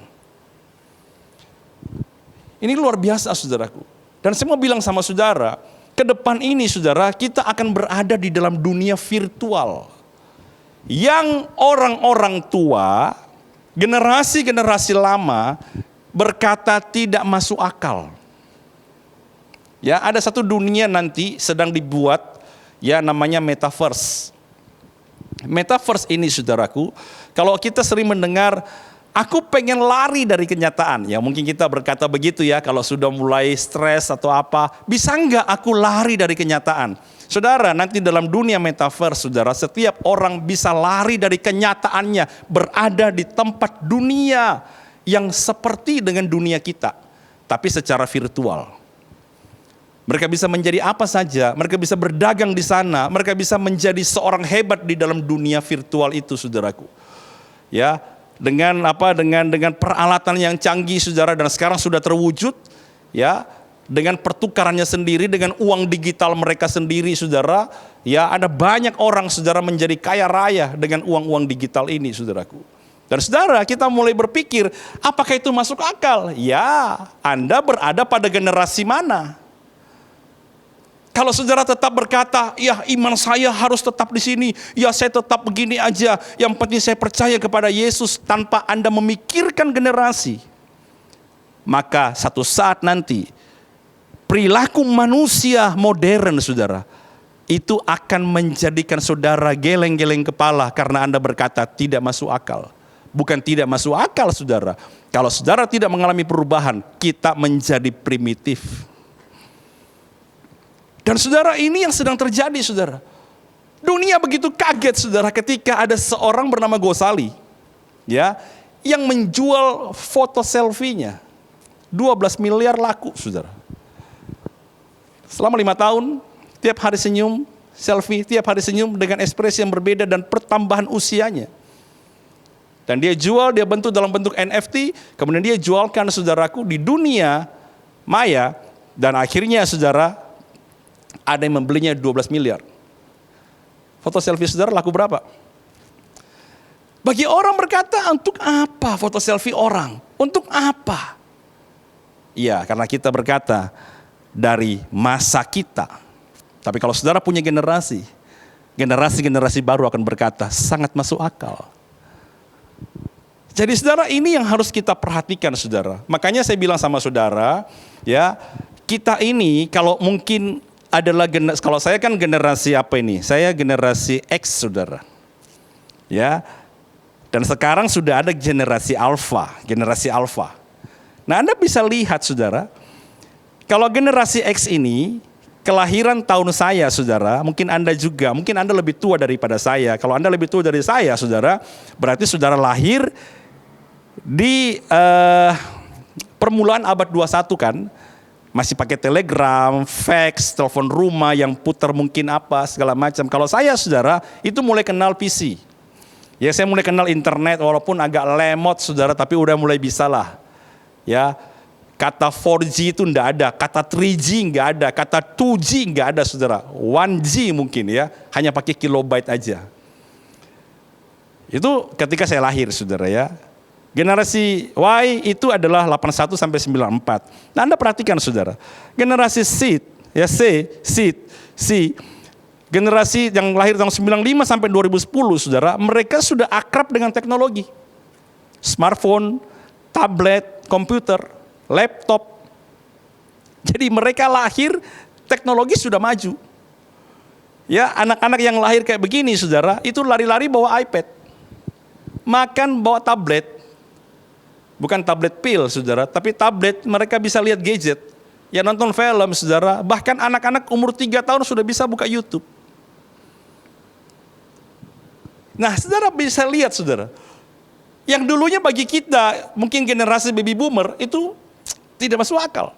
Ini luar biasa, saudaraku. Dan saya mau bilang sama saudara, ke depan ini saudara, kita akan berada di dalam dunia virtual. Yang orang-orang tua, generasi-generasi lama, berkata tidak masuk akal. Ya, ada satu dunia nanti sedang dibuat, ya, namanya metaverse. Metaverse ini, saudaraku, kalau kita sering mendengar Aku pengen lari dari kenyataan. Ya mungkin kita berkata begitu ya, kalau sudah mulai stres atau apa, bisa enggak aku lari dari kenyataan? Saudara, nanti dalam dunia metaverse, saudara, setiap orang bisa lari dari kenyataannya, berada di tempat dunia yang seperti dengan dunia kita, tapi secara virtual. Mereka bisa menjadi apa saja, mereka bisa berdagang di sana, mereka bisa menjadi seorang hebat di dalam dunia virtual itu, saudaraku. Ya, dengan peralatan yang canggih, saudara, dan sekarang sudah terwujud, ya, dengan pertukarannya sendiri, dengan uang digital mereka sendiri, saudara, ya, ada banyak orang, saudara, menjadi kaya raya dengan uang-uang digital ini, saudaraku. Dan saudara, kita mulai berpikir, apakah itu masuk akal? Ya, Anda berada pada generasi mana? Kalau saudara tetap berkata, ya iman saya harus tetap di sini, ya saya tetap begini aja, yang penting saya percaya kepada Yesus, tanpa Anda memikirkan generasi, maka satu saat nanti perilaku manusia modern, saudara, itu akan menjadikan saudara geleng-geleng kepala karena Anda berkata tidak masuk akal. Bukan tidak masuk akal, saudara. Kalau saudara tidak mengalami perubahan, kita menjadi primitif. Dan saudara, ini yang sedang terjadi, saudara. Dunia begitu kaget, saudara, ketika ada seorang bernama Gosali, ya, yang menjual foto selfie-nya. 12 miliar laku, saudara. Selama 5 tahun, tiap hari senyum, selfie, tiap hari senyum dengan ekspresi yang berbeda dan pertambahan usianya. Dan dia jual, dia bentuk dalam bentuk NFT, kemudian dia jualkan, saudaraku, di dunia maya, dan akhirnya, saudara, ada yang membelinya 12 miliar. Foto selfie saudara laku berapa? Bagi orang berkata, untuk apa foto selfie orang? Untuk apa? Iya, karena kita berkata, dari masa kita. Tapi kalau saudara punya generasi baru akan berkata, sangat masuk akal. Jadi saudara, ini yang harus kita perhatikan, saudara. Makanya saya bilang sama saudara, ya, kita ini kalau mungkin adalah, kalau saya kan generasi apa ini? Saya generasi X, saudara. Ya. Dan sekarang sudah ada generasi alfa. Nah, Anda bisa lihat, saudara, kalau generasi X ini kelahiran tahun saya, saudara, mungkin Anda juga, mungkin Anda lebih tua daripada saya. Kalau Anda lebih tua dari saya, saudara, berarti saudara lahir di permulaan abad 21 kan? Masih pakai telegram, fax, telepon rumah yang putar mungkin apa, segala macam. Kalau saya, saudara, itu mulai kenal PC. Ya, saya mulai kenal internet, walaupun agak lemot, saudara, tapi udah mulai bisa lah. Ya, kata 4G itu enggak ada, kata 3G enggak ada, kata 2G enggak ada, saudara. 1G mungkin ya, hanya pakai kilobyte aja. Itu ketika saya lahir, saudara ya. Generasi Y itu adalah 81 sampai 94. Nah, Anda perhatikan, saudara. Generasi C, ya C, generasi yang lahir tahun 95 sampai 2010, saudara, mereka sudah akrab dengan teknologi. Smartphone, tablet, komputer, laptop. Jadi mereka lahir, teknologi sudah maju. Ya, anak-anak yang lahir kayak begini, saudara, itu lari-lari bawa iPad. Makan bawa tablet. Bukan tablet pil, saudara, tapi tablet, mereka bisa lihat gadget. Ya, nonton film, saudara, bahkan anak-anak umur 3 tahun sudah bisa buka YouTube. Nah, saudara bisa lihat, saudara, yang dulunya bagi kita, mungkin generasi baby boomer, itu tidak masuk akal.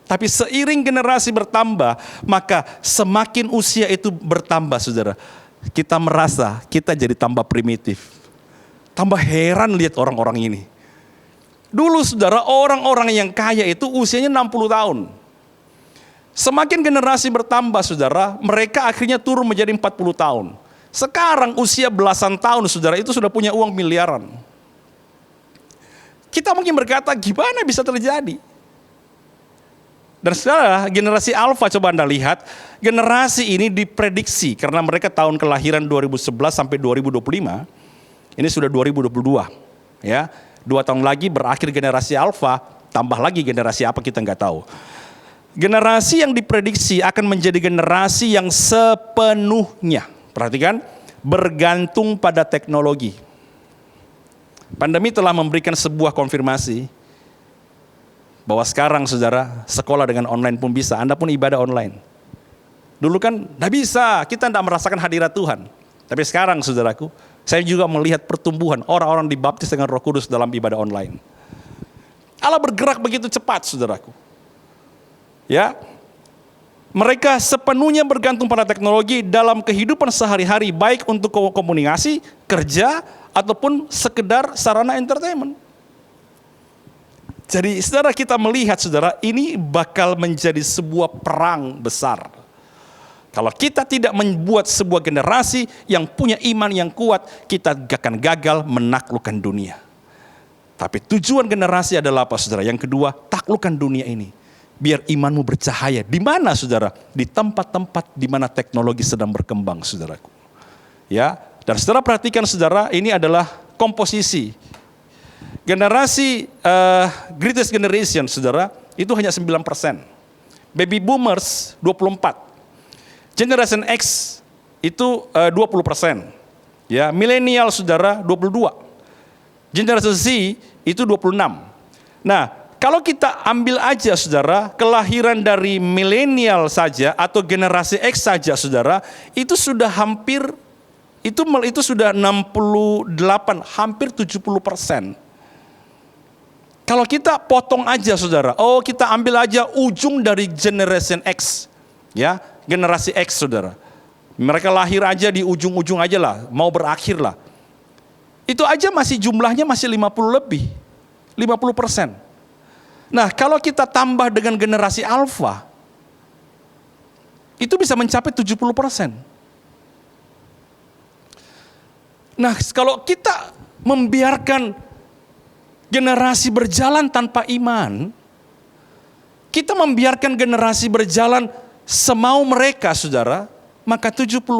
Tapi seiring generasi bertambah, maka semakin usia itu bertambah, saudara, kita merasa kita jadi tambah primitif. Tambah heran lihat orang-orang ini. Dulu, saudara, orang-orang yang kaya itu usianya 60 tahun. Semakin generasi bertambah, saudara, mereka akhirnya turun menjadi 40 tahun. Sekarang usia belasan tahun, saudara, itu sudah punya uang miliaran. Kita mungkin berkata, gimana bisa terjadi? Dan saudara, generasi alfa, coba Anda lihat, generasi ini diprediksi, karena mereka tahun kelahiran 2011 sampai 2025, ini sudah 2022, ya. 2 tahun lagi berakhir generasi alfa, tambah lagi generasi apa kita nggak tahu. Generasi yang diprediksi akan menjadi generasi yang sepenuhnya, perhatikan, bergantung pada teknologi. Pandemi telah memberikan sebuah konfirmasi bahwa sekarang saudara, sekolah dengan online pun bisa, Anda pun ibadah online. Dulu kan tidak bisa, kita tidak merasakan hadirat Tuhan. Tapi sekarang saudaraku, saya juga melihat pertumbuhan orang-orang dibaptis dengan Roh Kudus dalam ibadah online. Allah bergerak begitu cepat saudaraku. Ya, mereka sepenuhnya bergantung pada teknologi dalam kehidupan sehari-hari, baik untuk komunikasi, kerja, ataupun sekedar sarana entertainment. Jadi saudara, kita melihat saudara, ini bakal menjadi sebuah perang besar. Kalau kita tidak membuat sebuah generasi yang punya iman yang kuat, kita akan gagal menaklukkan dunia. Tapi tujuan generasi adalah apa saudara? Yang kedua, taklukkan dunia ini. Biar imanmu bercahaya. Di mana saudara? Di tempat-tempat di mana teknologi sedang berkembang saudaraku. Ya, dan saudara perhatikan saudara, ini adalah komposisi. Generasi greatest generation saudara, itu hanya 9%. Baby boomers 24%. Generation X itu 20%. Ya, milenial saudara 22%. Generasi Z itu 26%. Nah, kalau kita ambil aja saudara, kelahiran dari milenial saja atau generasi X saja saudara, itu sudah hampir itu sudah 68, hampir 70%. Kalau kita potong aja saudara, kita ambil aja ujung dari generation X, ya, generasi X saudara. Mereka lahir aja di ujung-ujung aja lah, mau berakhir lah. Itu aja masih jumlahnya masih 50 lebih, 50%. Nah, kalau kita tambah dengan generasi Alpha, itu bisa mencapai 70%. Nah, kalau kita membiarkan generasi berjalan tanpa iman, kita membiarkan generasi berjalan semau mereka saudara, maka 70%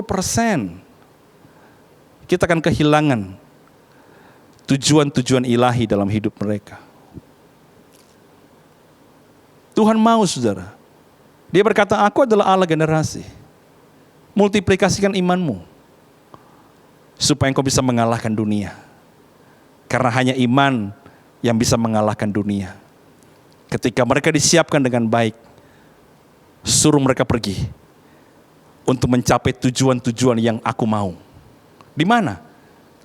kita akan kehilangan tujuan-tujuan ilahi dalam hidup mereka. Tuhan mau saudara, Dia berkata, aku adalah Allah generasi. Multiplikasikan imanmu, supaya engkau bisa mengalahkan dunia. Karena hanya iman yang bisa mengalahkan dunia. Ketika mereka disiapkan dengan baik, suruh mereka pergi untuk mencapai tujuan-tujuan yang aku mau. Di mana?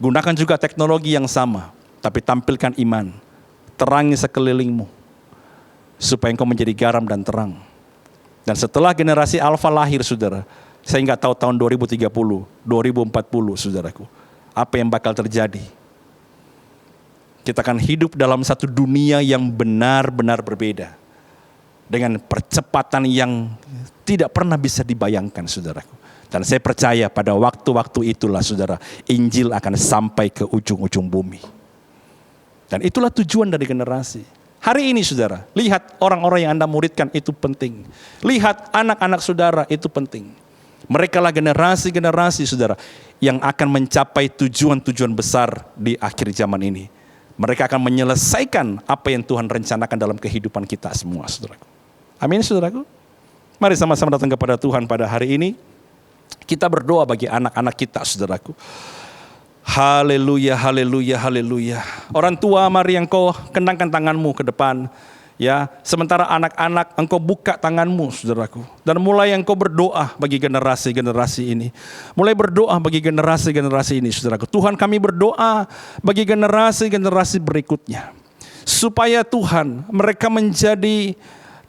Gunakan juga teknologi yang sama, tapi tampilkan iman. Terangi sekelilingmu, supaya engkau menjadi garam dan terang. Dan setelah generasi Alpha lahir saudara, saya nggak tahu tahun 2030, 2040 saudaraku, apa yang bakal terjadi. Kita akan hidup dalam satu dunia yang benar-benar berbeda. Dengan percepatan yang tidak pernah bisa dibayangkan saudaraku. Dan saya percaya pada waktu-waktu itulah saudara, Injil akan sampai ke ujung-ujung bumi. Dan itulah tujuan dari generasi. Hari ini saudara, lihat orang-orang yang Anda muridkan itu penting. Lihat anak-anak saudara itu penting. Mereka lah generasi-generasi saudara yang akan mencapai tujuan-tujuan besar di akhir zaman ini. Mereka akan menyelesaikan apa yang Tuhan rencanakan dalam kehidupan kita semua saudaraku. Amin saudaraku. Mari sama-sama datang kepada Tuhan pada hari ini. Kita berdoa bagi anak-anak kita saudaraku. Haleluya, haleluya, haleluya. Orang tua, mari engkau kendangkan tanganmu ke depan. Ya, sementara anak-anak engkau buka tanganmu saudaraku. Dan mulai engkau berdoa bagi generasi-generasi ini. Mulai berdoa bagi generasi-generasi ini saudaraku. Tuhan, kami berdoa bagi generasi-generasi berikutnya. Supaya Tuhan, mereka menjadi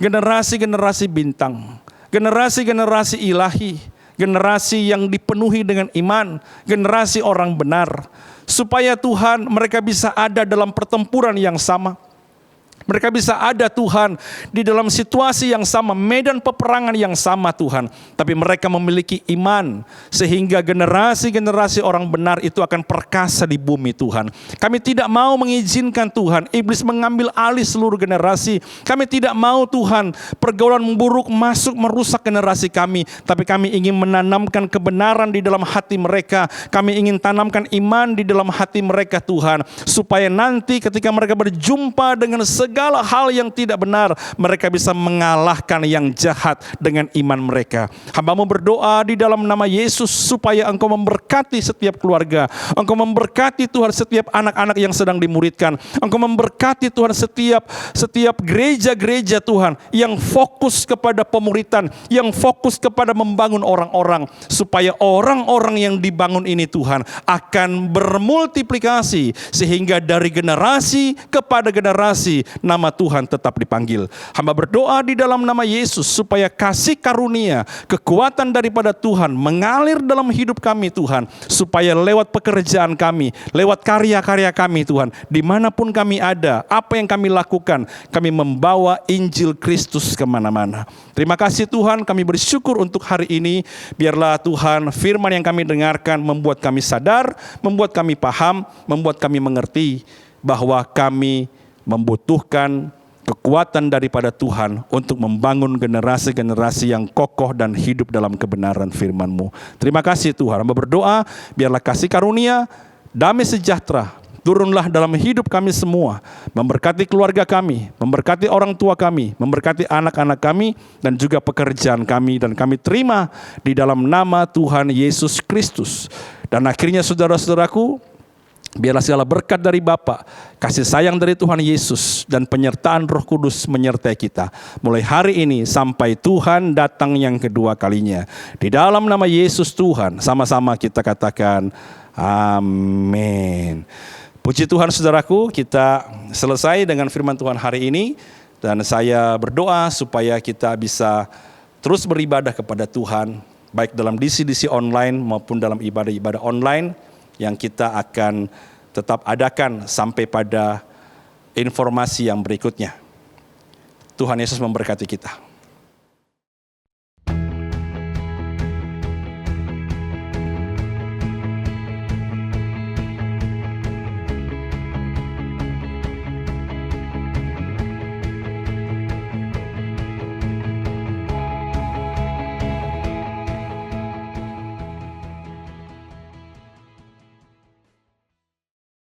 generasi-generasi bintang. Generasi-generasi ilahi. Generasi yang dipenuhi dengan iman, generasi orang benar, supaya Tuhan mereka bisa ada dalam pertempuran yang sama. Mereka bisa ada Tuhan di dalam situasi yang sama, medan peperangan yang sama Tuhan. Tapi mereka memiliki iman sehingga generasi-generasi orang benar itu akan perkasa di bumi Tuhan. Kami tidak mau mengizinkan Tuhan iblis mengambil alih seluruh generasi. Kami tidak mau Tuhan pergaulan buruk masuk merusak generasi kami. Tapi kami ingin menanamkan kebenaran di dalam hati mereka. Kami ingin tanamkan iman di dalam hati mereka Tuhan. Supaya nanti ketika mereka berjumpa dengan segala segala hal yang tidak benar. Mereka bisa mengalahkan yang jahat dengan iman mereka. Hamba-Mu berdoa di dalam nama Yesus supaya Engkau memberkati setiap keluarga. Engkau memberkati Tuhan setiap anak-anak yang sedang dimuridkan. Engkau memberkati Tuhan setiap gereja-gereja Tuhan yang fokus kepada pemuritan, yang fokus kepada membangun orang-orang, supaya orang-orang yang dibangun ini Tuhan akan bermultiplikasi sehingga dari generasi kepada generasi nama Tuhan tetap dipanggil. Hamba berdoa di dalam nama Yesus supaya kasih karunia, kekuatan daripada Tuhan mengalir dalam hidup kami Tuhan, supaya lewat pekerjaan kami, lewat karya-karya kami Tuhan, dimanapun kami ada, apa yang kami lakukan, kami membawa Injil Kristus kemana-mana. Terima kasih Tuhan, kami bersyukur untuk hari ini. Biarlah Tuhan firman yang kami dengarkan membuat kami sadar, membuat kami paham, membuat kami mengerti bahwa kami membutuhkan kekuatan daripada Tuhan untuk membangun generasi-generasi yang kokoh dan hidup dalam kebenaran firman-Mu. Terima kasih Tuhan. Hamba berdoa, biarlah kasih karunia, damai sejahtera turunlah dalam hidup kami semua, memberkati keluarga kami, memberkati orang tua kami, memberkati anak-anak kami, dan juga pekerjaan kami, dan kami terima di dalam nama Tuhan Yesus Kristus. Dan akhirnya saudara-saudaraku, biarlah segala berkat dari Bapa, kasih sayang dari Tuhan Yesus, dan penyertaan Roh Kudus menyertai kita mulai hari ini sampai Tuhan datang yang kedua kalinya. Di dalam nama Yesus Tuhan, sama-sama kita katakan amin. Puji Tuhan saudaraku, kita selesai dengan firman Tuhan hari ini, dan saya berdoa supaya kita bisa terus beribadah kepada Tuhan, baik dalam DC-DC online maupun dalam ibadah-ibadah online yang kita akan tetap adakan sampai pada informasi yang berikutnya. Tuhan Yesus memberkati kita.